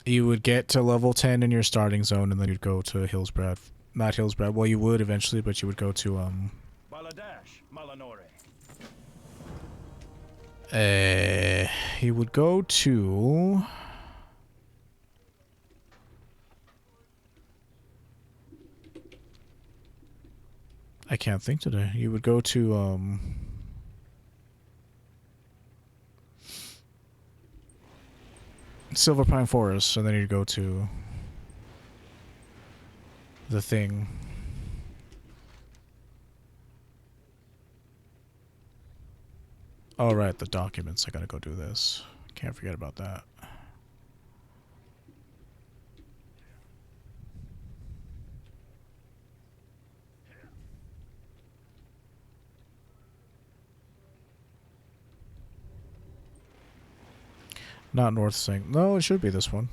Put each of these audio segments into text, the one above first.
You would get to level 10 in your starting zone, and then you'd go to Hillsbrad. Not Hillsbrad. Well, you would eventually, but you would go to Baladash, Malanore. you would go to. I can't think today. You would go to Silver Pine Forest, and then you'd go to the thing. Oh, right, the documents. I gotta go do this. Can't forget about that. Not North Sink. No, it should be this one.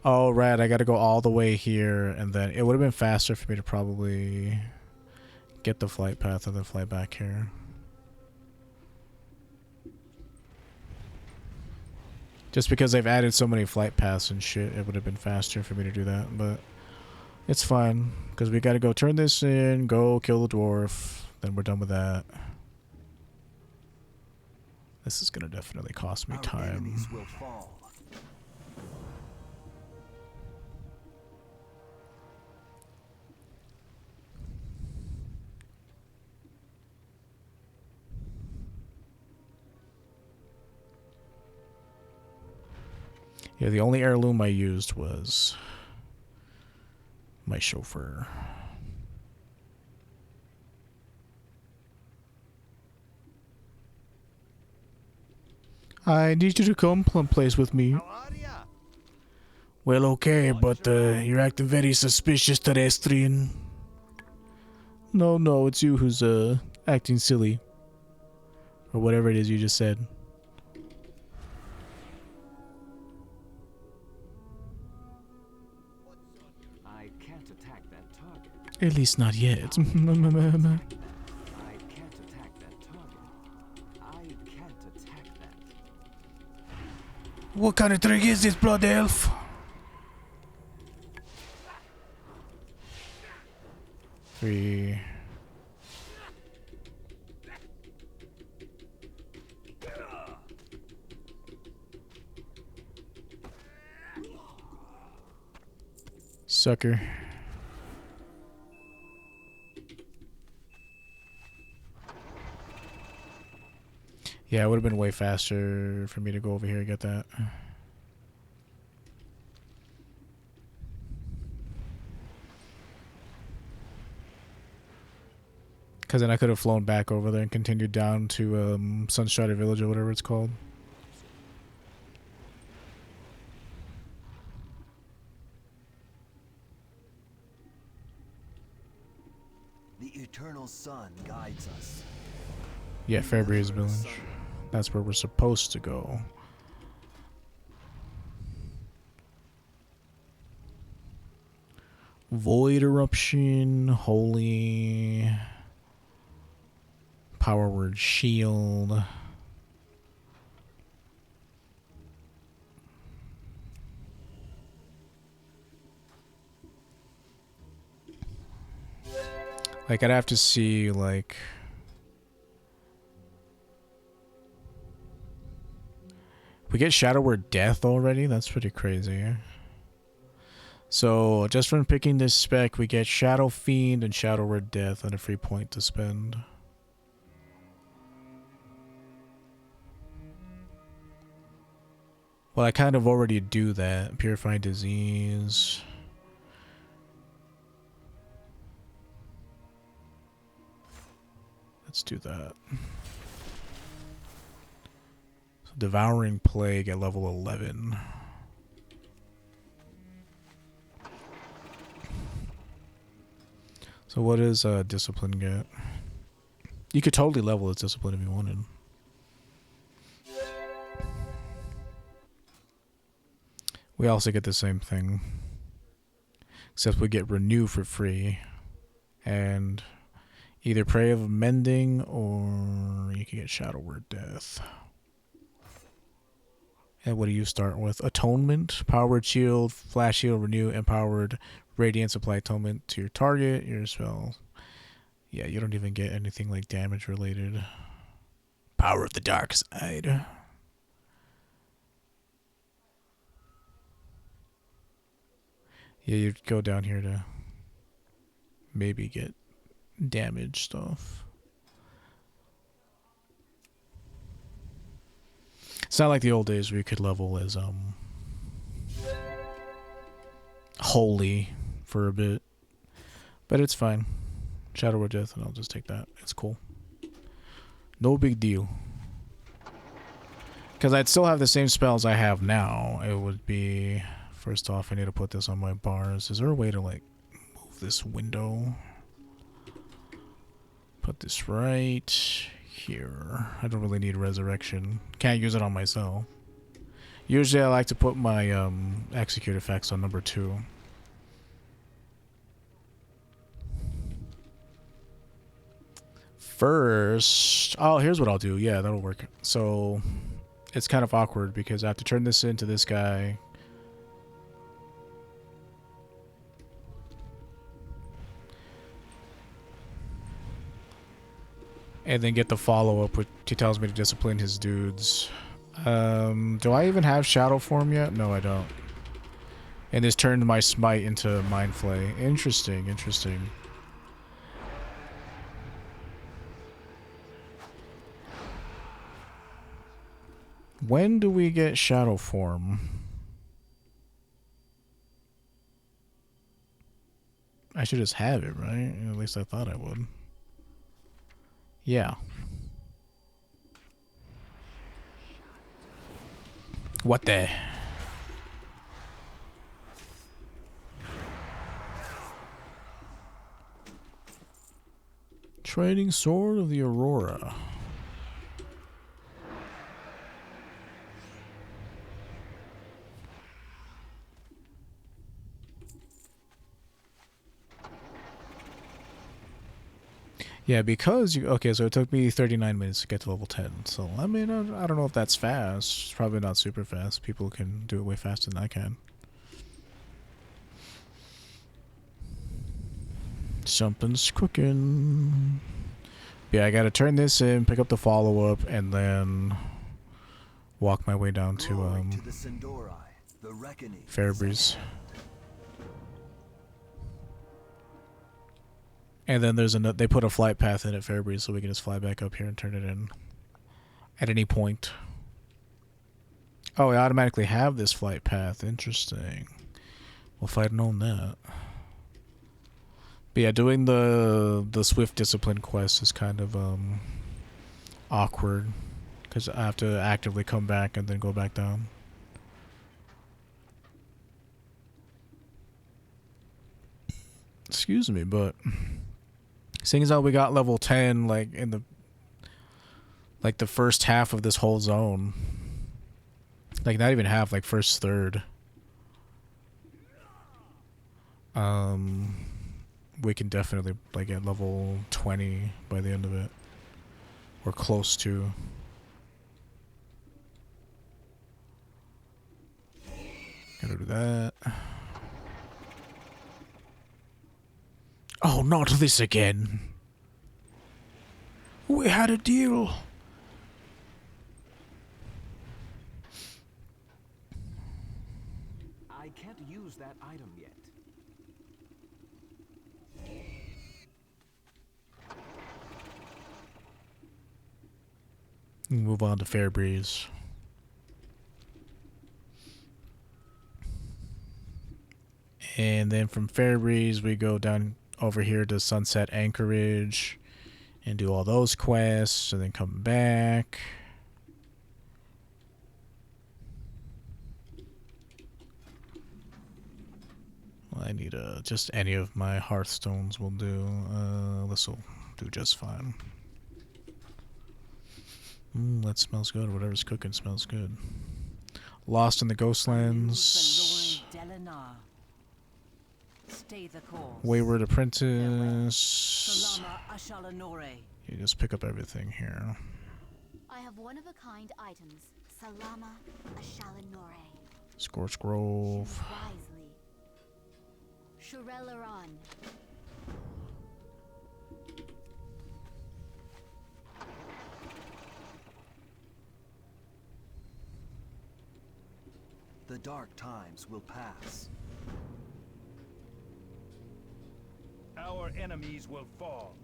Oh, right, I gotta go all the way here, and then it would have been faster for me to probably get the flight path and then fly back here. Just because they've added so many flight paths and shit, it would have been faster for me to do that, but it's fine, because we gotta go turn this in, go kill the dwarf, then we're done with that. This is gonna definitely cost me time. Will fall. Yeah, the only heirloom I used was my chauffeur. I need you to come someplace with me. How are ya? Well, okay, but you're acting very suspicious, terrestrian. No, it's you who's acting silly. Or whatever it is you just said. I can't attack that target. At least not yet. I can't attack that target. I can't attack that. What kind of trick is this, blood elf? Three. Sucker. Yeah, it would have been way faster for me to go over here and get that. Because then I could have flown back over there and continued down to Sunstrider Village or whatever it's called. The eternal sun guides us. Yeah, Fairbreeze Village. That's where we're supposed to go. Void Eruption, Holy, Power Word Shield. Like, I'd have to see, like... We get Shadow Word Death already? That's pretty crazy. So, just from picking this spec, we get Shadow Fiend and Shadow Word Death and a free point to spend. Well, I kind of already do that. Purify Disease. Let's do that. So Devouring Plague at level 11. So what does Discipline get? You could totally level its Discipline if you wanted. We also get the same thing. Except we get Renew for free. And... either Pray of Mending, or you can get Shadow Word Death. And what do you start with? Atonement, powered shield, flash shield, renew, empowered, radiance, apply atonement to your target, your spell. Yeah, you don't even get anything like damage related. Power of the dark side. Yeah, you'd go down here to maybe get damage stuff. It's not like the old days where you could level as holy for a bit. But it's fine. Shadow of Death, and I'll just take that. It's cool. No big deal. Because I'd still have the same spells I have now. It would be... First off, I need to put this on my bars. Is there a way to, like, move this window? Put this right here. I don't really need Resurrection. Can't use it on myself. Usually I like to put my execute effects on number 2. First... Oh, here's what I'll do. Yeah, that'll work. So... It's kind of awkward because I have to turn this into this guy. And then get the follow-up, which he tells me to discipline his dudes. Do I even have Shadow Form yet? No, I don't. And this turned my Smite into Mind Flay. Interesting, interesting. When do we get Shadow Form? I should just have it, right? At least I thought I would. Yeah. What the? Trading Sword of the Aurora. Yeah, because you... Okay, so it took me 39 minutes to get to level 10. So, I mean, I don't know if that's fast. It's probably not super fast. People can do it way faster than I can. Something's cooking. Yeah, I gotta turn this in, pick up the follow-up, and then walk my way down to the Sindori, the reckoning. Fairbreeze. And then there's they put a flight path in at Fairbreeze, so we can just fly back up here and turn it in at any point. Oh, I automatically have this flight path. Interesting. Well, if I'd known that. But yeah, doing the Swift Discipline quest is kind of awkward, because I have to actively come back and then go back down. Excuse me, but seeing as how we got level 10 like in the first half of this whole zone, like not even half, like first third, we can definitely like get level 20 by the end of it, or close to. Gotta do that. Oh, not this again. We had a deal. I can't use that item yet. Move on to Fairbreeze. And then from Fairbreeze, we go down over here to Sunset Anchorage and do all those quests, and then come back. Well, I need just any of my Hearthstones will do. This will do just fine. That smells good. Whatever's cooking smells good. Lost in the Ghostlands. Stay the course. Wayward Apprentice. You just pick up everything here. I have one-of-a-kind items Salama Ashalanore. Scorch Grove. Wisely. Shurelaron. The dark times will pass. Our enemies will fall.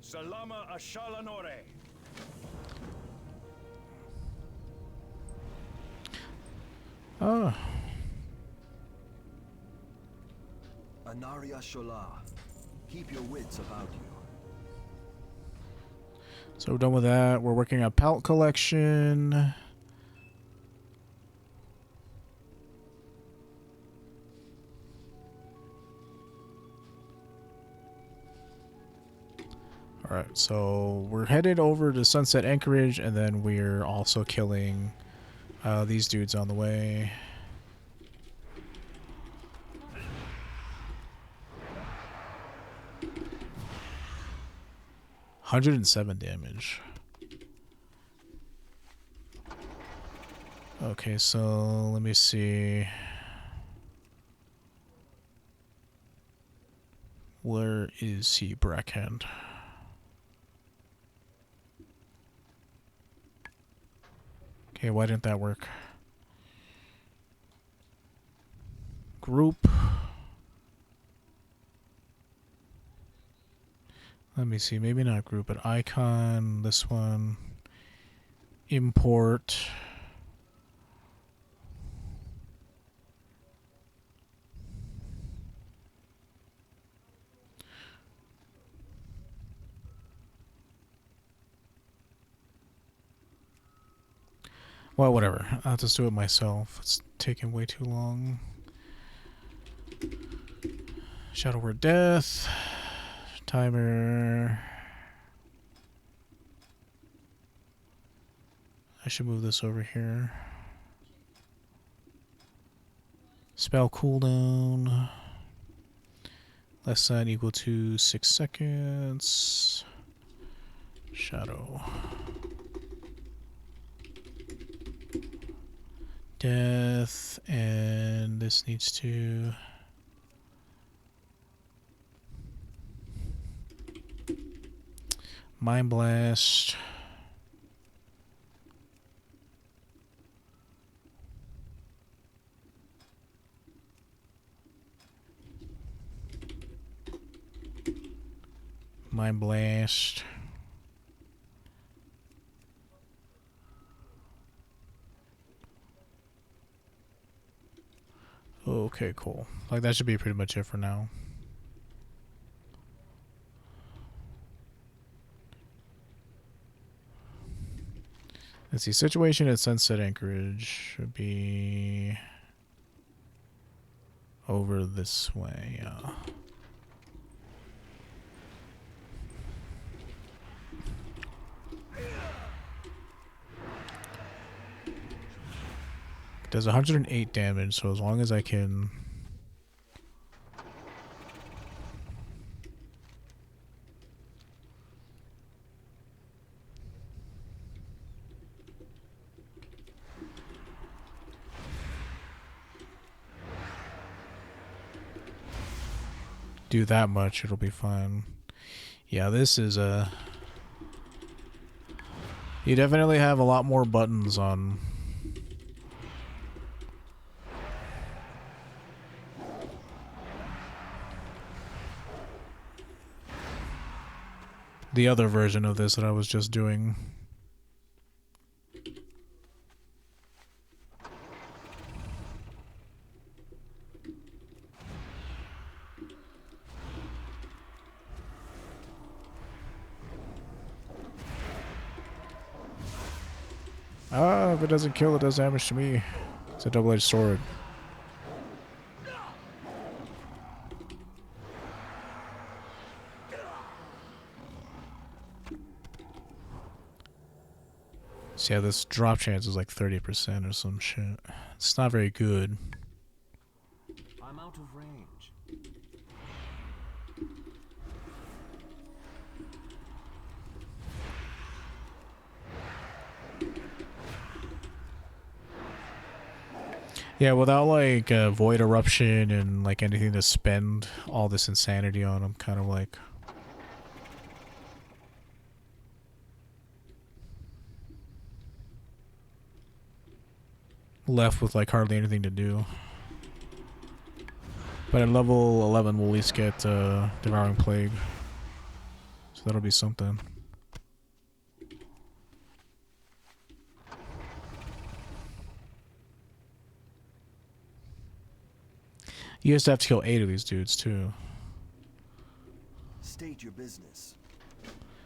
Salama Ashalanore. Oh. Anaria Shola. Keep your wits about you. So we're done with that. We're working on palette collection. Alright, so we're headed over to Sunset Anchorage, and then we're also killing these dudes on the way. $107 damage. Okay, so let me see. Where is he, Brackhand? Okay, why didn't that work? Group. Let me see, maybe not group, but icon, this one. Import. Well, whatever. I'll just do it myself. It's taking way too long. Shadow Word Death. Timer. I should move this over here. Spell cooldown. Less than equal to 6 seconds. Shadow. Death, and this needs to Mind Blast. Mind Blast. Okay, cool. Like, that should be pretty much it for now. Let's see. Situation at Sunset Anchorage should be over this way. Does 108 damage, so as long as I can do that much, it'll be fine. Yeah, this is a... You definitely have a lot more buttons on... the other version of this that I was just doing. Ah, if it doesn't kill, it does damage to me. It's a double-edged sword. So yeah, this drop chance is like 30% or some shit. It's not very good. I'm out of range. Yeah, without like void eruption and like anything to spend all this insanity on, I'm kind of like left with like hardly anything to do. But at level 11, we'll at least get Devouring Plague, so that'll be something. You used to have to kill 8 of these dudes too. State your business.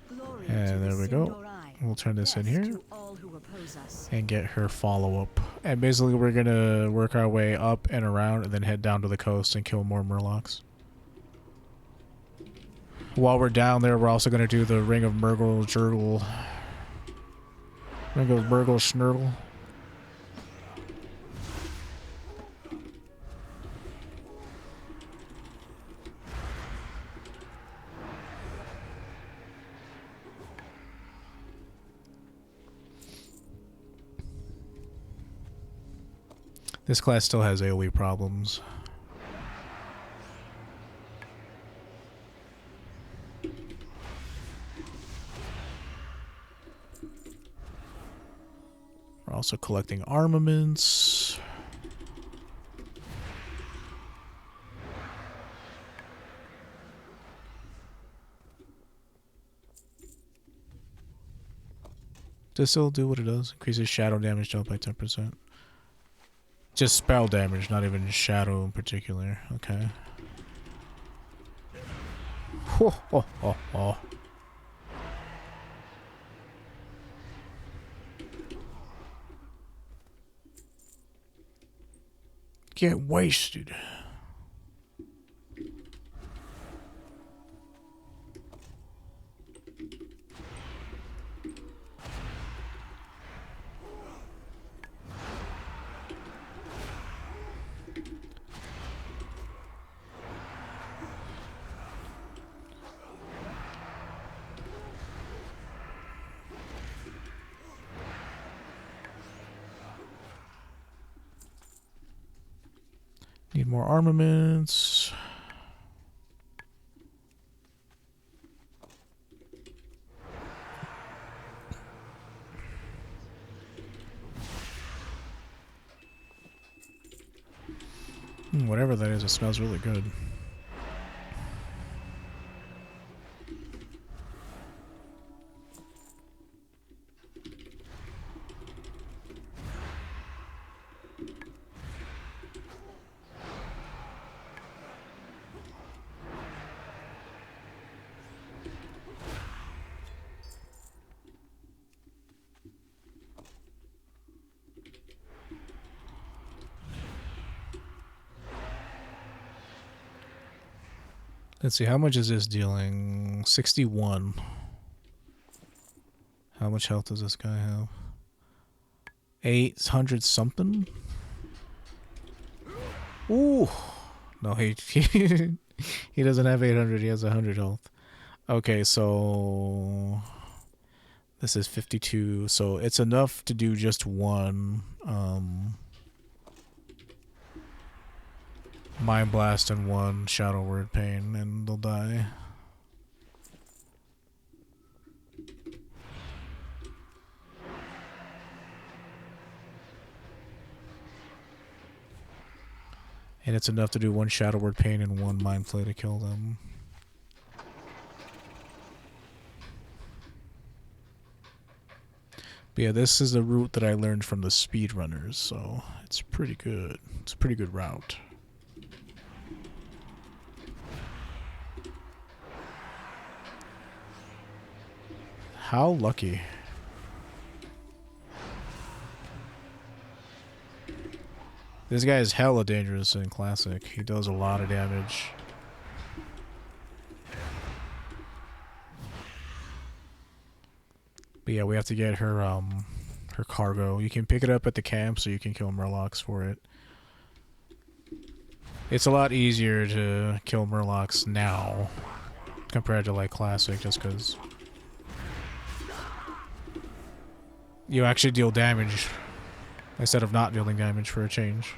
Glory And to there the we go. Sindorai. We'll turn this in Death here to all who oppose us. and get her follow-up. And basically we're gonna work our way up and around and then head down to the coast and kill more Murlocs. While we're down there, we're also gonna do the Ring of Murgle Jurgle. Ring of Murgle Schnurgle. This class still has AoE problems. We're also collecting armaments. Does it still do what it does? Increases shadow damage dealt by 10%. Just spell damage, not even shadow in particular. Okay. Ho, ho, ho, ho. Get wasted. Need more armaments. Whatever that is, it smells really good. Let's see, how much is this dealing? 61. How much health does this guy have? 800 something? Ooh. No, he he doesn't have 800, he has 100 health. Okay, so this is 52, so it's enough to do just one Mind Blast and one Shadow Word Pain, and they'll die. And it's enough to do one Shadow Word Pain and one Mind Flay to kill them. But yeah, this is the route that I learned from the speedrunners, so it's pretty good. It's a pretty good route. How lucky. This guy is hella dangerous in Classic. He does a lot of damage. But yeah, we have to get her her cargo. You can pick it up at the camp, so you can kill Murlocs for it. It's a lot easier to kill Murlocs now compared to like Classic, just because you actually deal damage instead of not dealing damage for a change.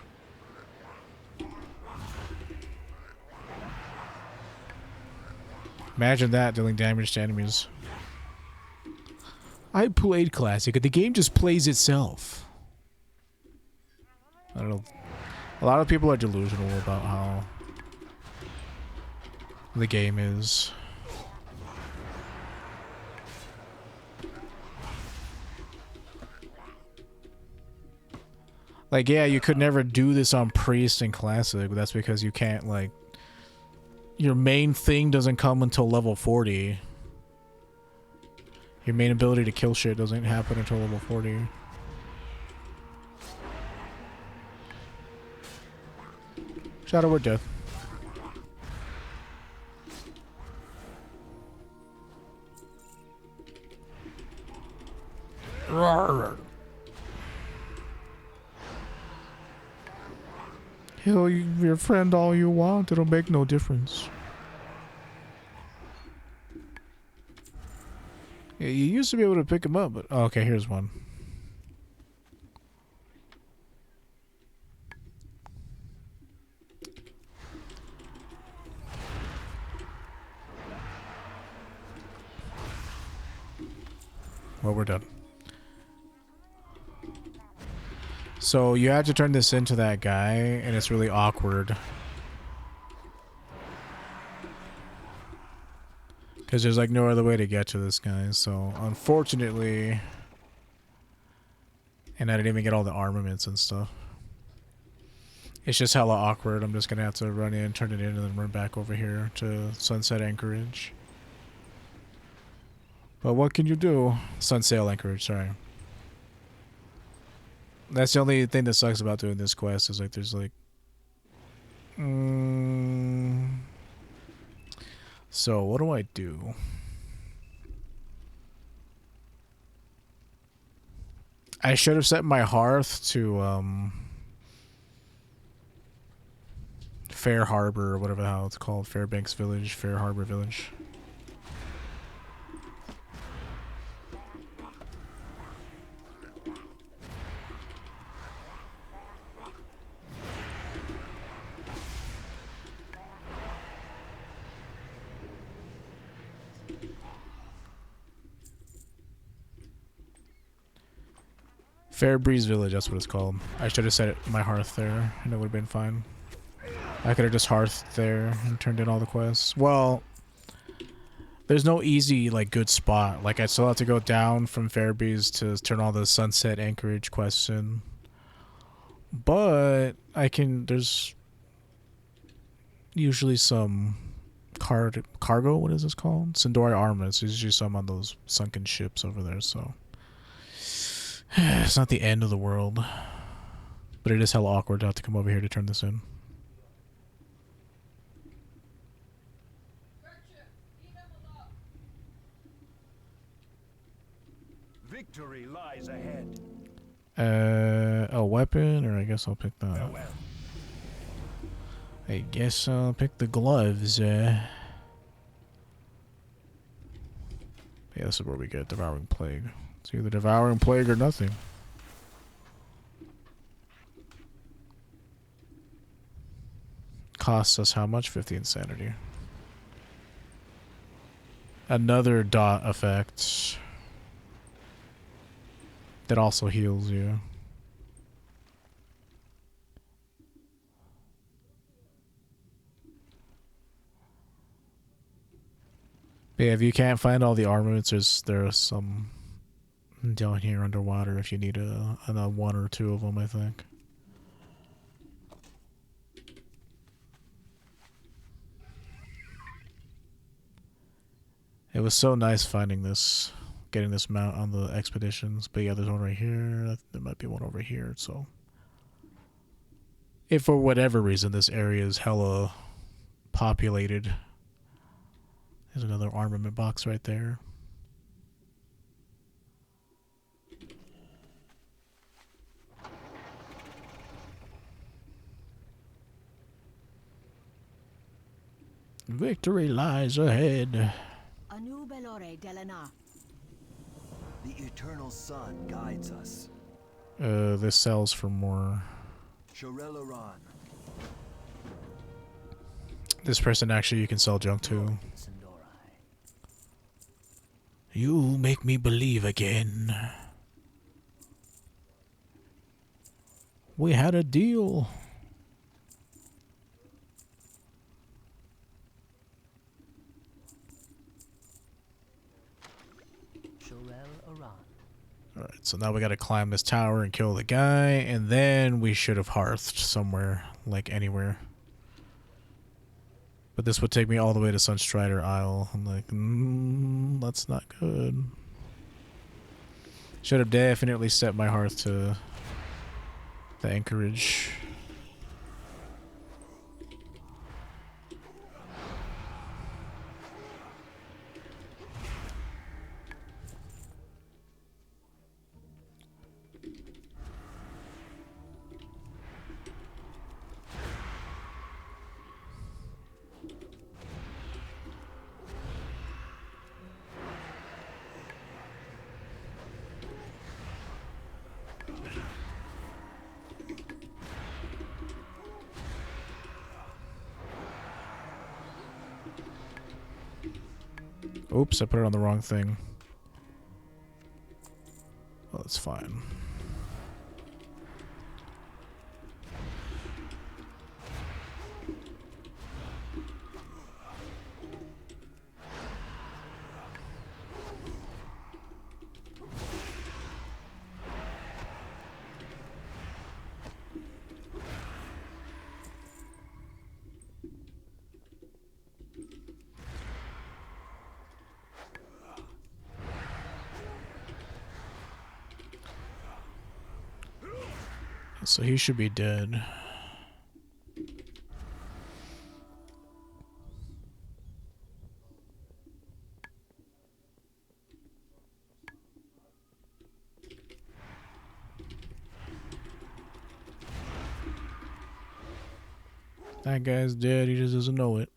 Imagine that dealing damage to enemies. I played Classic, and the game just plays itself. I don't know. A lot of people are delusional about how the game is. Like, yeah, you could never do this on Priest and Classic, but that's because you can't, like... Your main thing doesn't come until level 40. Your main ability to kill shit doesn't happen until level 40. Shadow Word Death. Heal your friend all you want, it'll make no difference. Yeah, you used to be able to pick him up, but... Oh, okay, here's one. Well, we're done. So you have to turn this into that guy, and it's really awkward. Because there's like no other way to get to this guy, so unfortunately... And I didn't even get all the armaments and stuff. It's just hella awkward. I'm just gonna have to run in, turn it in, and then run back over here to Sunset Anchorage. But what can you do? Sunsail Anchorage, sorry. That's the only thing that sucks about doing this quest is like there's like... So what do I do? I should have set my hearth to Fair Harbor or whatever the hell it's called. Fairbanks Village, Fair Harbor Village. Fair Breeze Village, that's what it's called. I should have set it, my hearth there, and it would have been fine. I could have just hearthed there and turned in all the quests. Well, there's no easy, like, good spot. Like, I still have to go down from Fair Breeze to turn all the Sunset Anchorage quests in. But I can, there's usually some cargo, what is this called? Sindori armaments. There's usually some on those sunken ships over there, so... It's not the end of the world, but it is hella awkward to have to come over here to turn this in. Victory lies ahead. A weapon, or I guess I'll pick that. Farewell. I guess I'll pick the gloves. Yeah, this is where we get Devouring Plague. It's either Devouring Plague or nothing. Costs us how much? 50 insanity. Another dot effect that also heals you. But yeah, if you can't find all the armaments, there are some down here underwater if you need a one or two of them, I think. It was so nice finding this, getting this mount on the expeditions. But yeah, there's one right here. There might be one over here, so... If for whatever reason this area is hella populated. There's another armament box right there. Victory lies ahead. Anu Belore Delana. The eternal sun guides us. This sells for more. Shorelaran. This person actually you can sell junk to. You make me believe again. We had a deal. Alright, so now we gotta climb this tower and kill the guy, and then we should have hearthed somewhere, like anywhere. But this would take me all the way to Sunstrider Isle. I'm like, that's not good. Should have definitely set my hearth to the anchorage. Oops, I put it on the wrong thing. Well, that's fine. So he should be dead. That guy's dead, he just doesn't know it.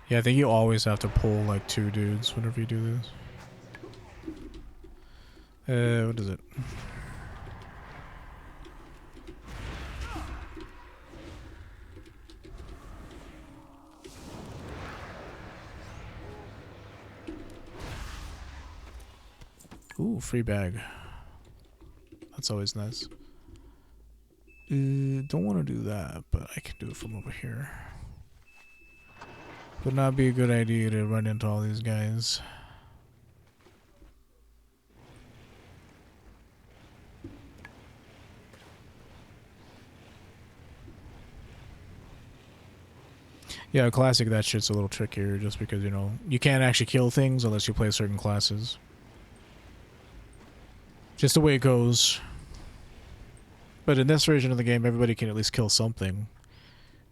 Yeah, I think you always have to pull like 2 dudes whenever you do this. What is it? Ooh, free bag. That's always nice. Don't want to do that, but I can do it from over here. Would not be a good idea to run into all these guys. Yeah, classic, that shit's a little trickier just because, you know, you can't actually kill things unless you play certain classes. Just the way it goes. But in this version of the game, everybody can at least kill something.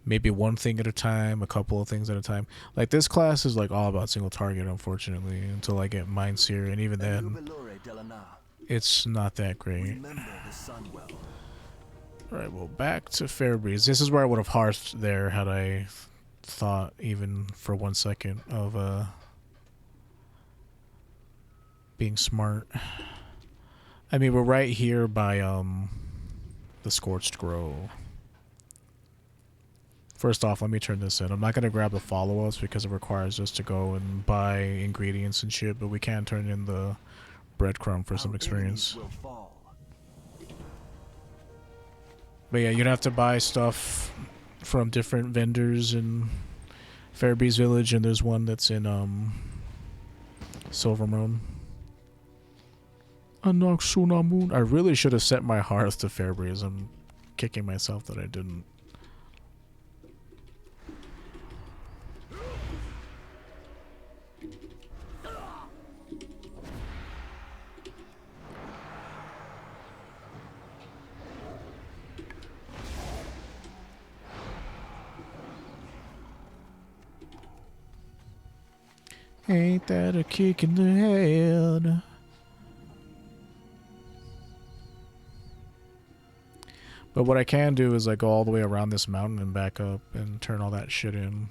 Maybe one thing at a time, a couple of things at a time. Like, this class is like all about single target, unfortunately, until I get Mindseer, and even then, it's not that great. Alright, well, back to Fairbreeze. This is where I would have hearthed there had I thought even for 1 second of being smart. I mean, we're right here by the Scorched Grove. First off, let me turn this in. I'm not going to grab the follow-ups because it requires us to go and buy ingredients and shit, but we can turn in the breadcrumb for some experience. But yeah, you'd have to buy stuff from different vendors in Fairbreeze Village, and there's one that's in Silvermoon. Moon. I really should have set my hearth to Fairbreeze. I'm kicking myself that I didn't. Ain't that a kick in the head? But what I can do is like go all the way around this mountain and back up and turn all that shit in.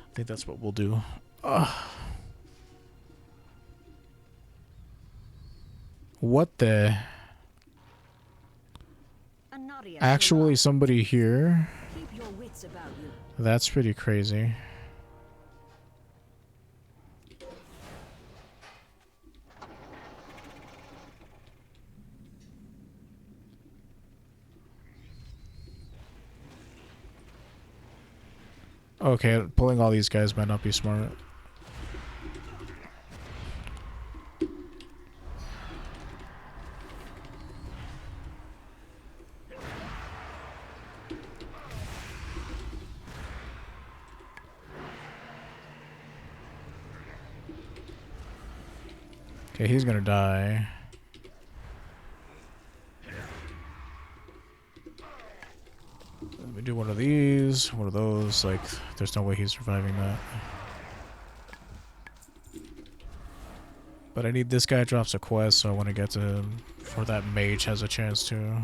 I think that's what we'll do. What the? Anaria Actually, Shola. somebody here? Keep your wits about you. That's pretty crazy. Okay, pulling all these guys might not be smart. Okay, he's gonna die. Let me do one of these, one of those. Like, there's no way he's surviving that. But I need this guy drops a quest, so I want to get to him before that mage has a chance to.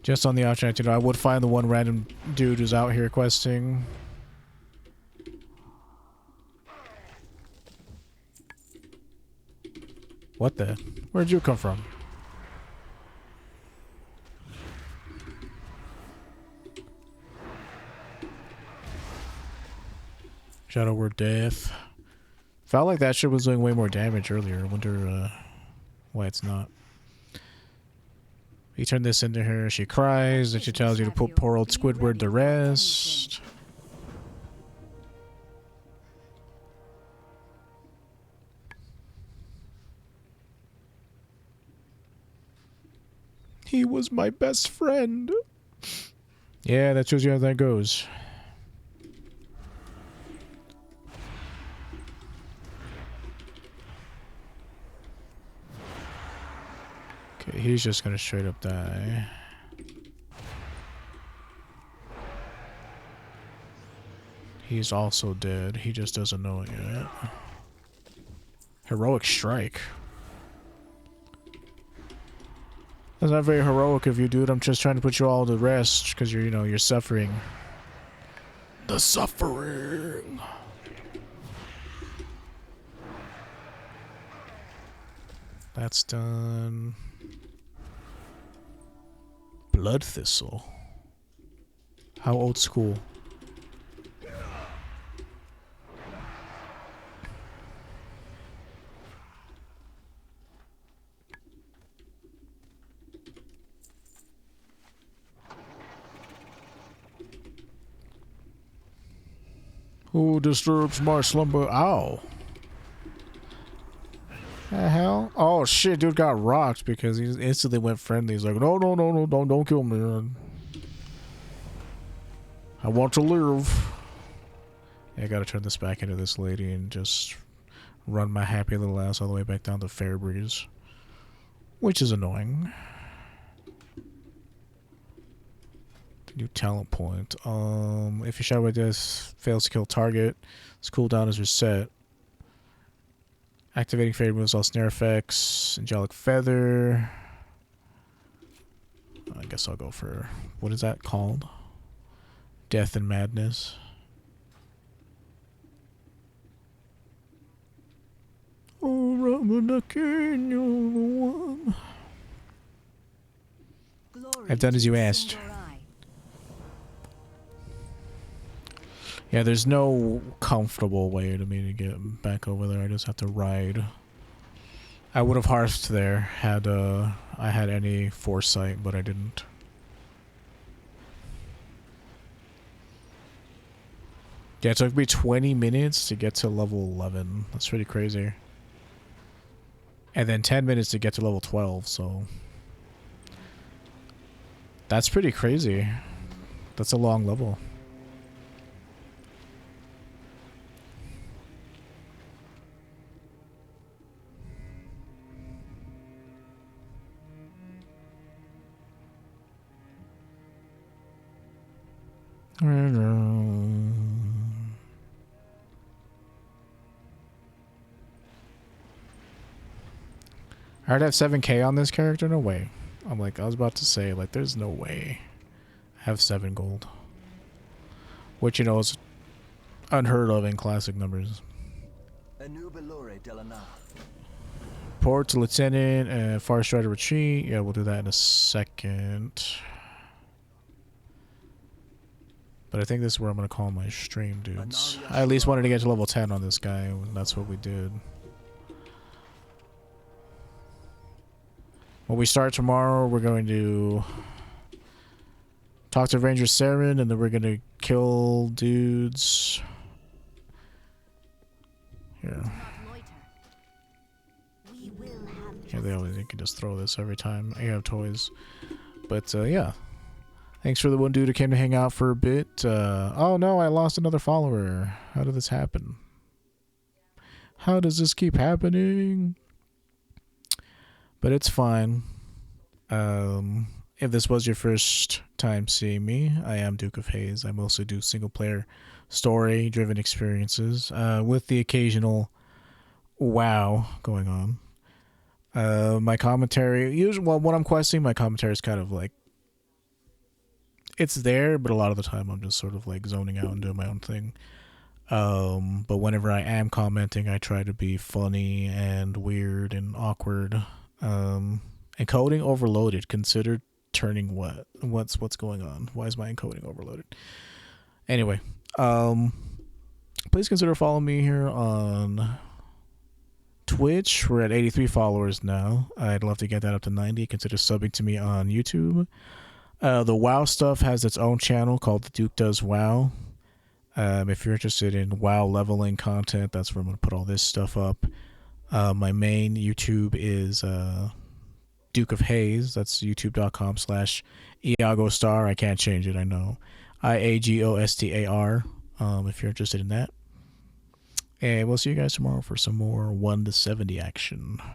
Just on the off chance, I would find the one random dude who's out here questing. What the? Where'd you come from? Shadow Word Death. Felt like that shit was doing way more damage earlier. I wonder why it's not. You turn this into her, she cries, and she tells you to put poor old Squidward to rest. He was my best friend. Yeah, that shows you how that goes. Okay, he's just gonna straight up die. He's also dead. He just doesn't know it yet. Heroic strike. That's not very heroic of you, dude. I'm just trying to put you all to rest because you're suffering. The suffering. That's done. Blood Thistle. How old school? Who disturbs my slumber? Ow. The hell? Oh shit, dude got rocked because he instantly went friendly. He's like, no, no, no, no, don't kill me, man. I want to live. Yeah, I gotta turn this back into this lady and just run my happy little ass all the way back down to Fairbreeze. Which is annoying. New talent point. If your shadow by death fails to kill target, its cooldown is reset. Activating fade removes all snare effects. Angelic Feather. I guess I'll go for, what is that called? Death and Madness. I've done as you asked. Yeah, there's no comfortable way to me to get back over there. I just have to ride. I would have hearthed there had I had any foresight, but I didn't. Yeah, it took me 20 minutes to get to level 11. That's pretty crazy. And then 10 minutes to get to level 12, so... That's pretty crazy. That's a long level. I already have 7k on this character? No way. I'm like, I was about to say, like, there's no way. I have 7 gold. Which, you know, is unheard of in classic numbers. Port to Lieutenant and Far Strider Retreat. Yeah, we'll do that in a second. But I think this is where I'm going to call my stream, dudes. I at least wanted to get to level 10 on this guy, and that's what we did. When we start tomorrow, we're going to talk to Ranger Saren, and then we're going to kill dudes. Here. Yeah, you can just throw this every time. I have toys. But, yeah. Thanks for the one dude who came to hang out for a bit. Oh no, I lost another follower. How did this happen? How does this keep happening? But it's fine. If this was your first time seeing me, I am Duke of Haze. I mostly do single player story driven experiences with the occasional WoW going on. My commentary, usually, well, when I'm questing, my commentary is kind of like, it's there, but a lot of the time I'm just sort of like zoning out and doing my own thing. But whenever I am commenting, I try to be funny and weird and awkward. Encoding overloaded. Consider turning what? What's going on? Why is my encoding overloaded? Anyway, please consider following me here on Twitch. We're at 83 followers now. I'd love to get that up to 90. Consider subbing to me on YouTube. The WoW stuff has its own channel called The Duke Does WoW. If you're interested in WoW leveling content, that's where I'm going to put all this stuff up. My main YouTube is Duke of Haze. That's youtube.com/IagosTar. I can't change it, I know. IAGOSTAR. If you're interested in that. And we'll see you guys tomorrow for some more 1 to 70 action.